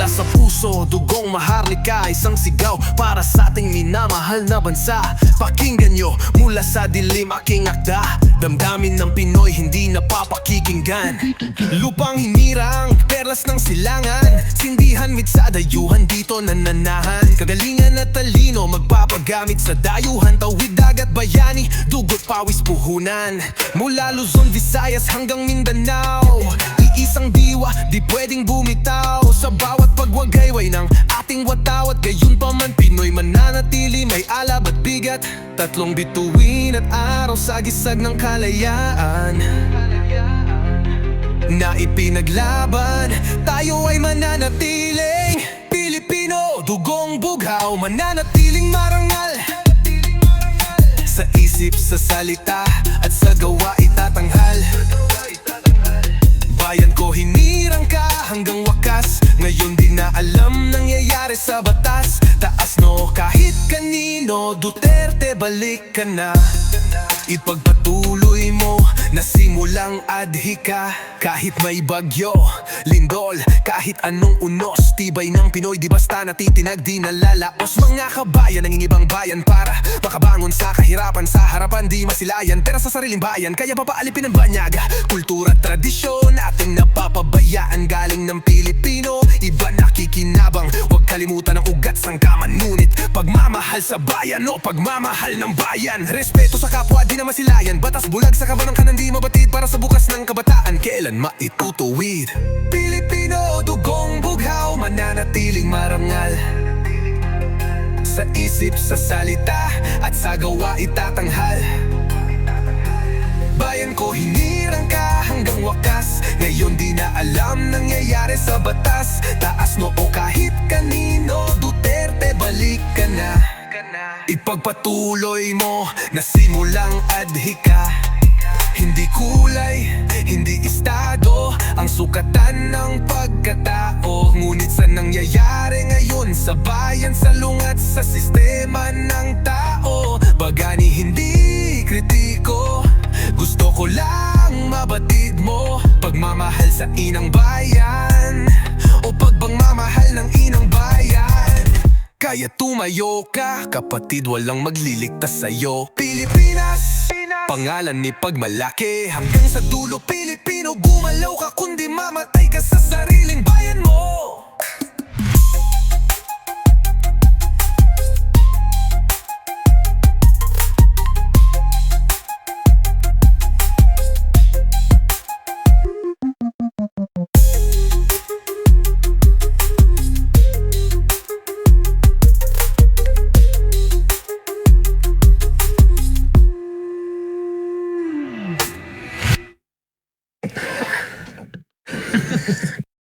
Mula sa puso, dugong maharlika, isang sigaw para sa ating minamahal na bansa. Pakinggan nyo mula sa dilim aking akda, damdamin ng Pinoy hindi napapakikinggan. Lupang hinirang, perlas ng silangan, sindihan mit sa dayuhan dito nananahan. Kagalingan at talino magpapagamit sa dayuhan, tawid dagat bayani, dugot pawis puhunan. Mula Luzon, Visayas hanggang Mindanao, iisang diwa, di pwedeng bumitaw sa bawat pagwagayway ng ating watawat. Gayon pa man, Pinoy mananatili, may alab at bigat, tatlong bituin at araw sa gisag ng kalayaan na ipinaglaban. Tayo ay mananatiling Pilipino, dugong bughaw, mananatiling marangal. Sa isip, sa salita at sa gawa itatanghal. Bayan ko, hinirang ka hanggang wakas, ngayon di na alam nangyayari sa batas. Taas no kahit kanino, Duterte balik ka na. Ipagpatuloy mo na simulang adhika. Kahit may bagyo, lindol, kahit anong unos, tibay ng Pinoy di basta natitinag, di nalalaos. Mga kabayan, nangingibang bayan para makabangon sa kahirapan. Sa harapan di masilayan, pera sa sariling bayan, kaya papaalipin ang banyaga. Kultura at tradisyon nating napapabayaan, galing ng Pilipino, iba nakikinabang. Huwag kalimutan ang ugat sangkaman, ngunit pagmamahal sa bayan o pagmamahal ng bayan. Respeto sa kapwa di na masilayan, batas bulag sa kabanang kanan di mabatid, para sa bukas ng kabataan kailan maitutuwid. Pilipino, dugong bughaw, mananatiling marangal. Sa isip, sa salita at sa gawa itatanghal. Bayan ko, hinirang ka hanggang wakas, ngayon di na alam nangyayari sa batas. Taas noo kahit kanino, Duterte balik ka na. Ipagpatuloy mo na simulang adhika. Hindi kulay, hindi estado ang sukatan ng pagkatao, ngunit sa nangyayari ngayon sa bayan, salungat sa sistema ng tao. Bagani hindi kritiko, gusto ko lang mabatid mo, pagmamahal sa inang bayan o pagbangmamahal ng inang bayan. Kaya tumayo ka, kapatid, walang magliligtas sa'yo. Pilipinas, pangalan ni pagmalaki hanggang sa dulo. Pilipino, gumalaw ka kundi mamatay ka sa sariling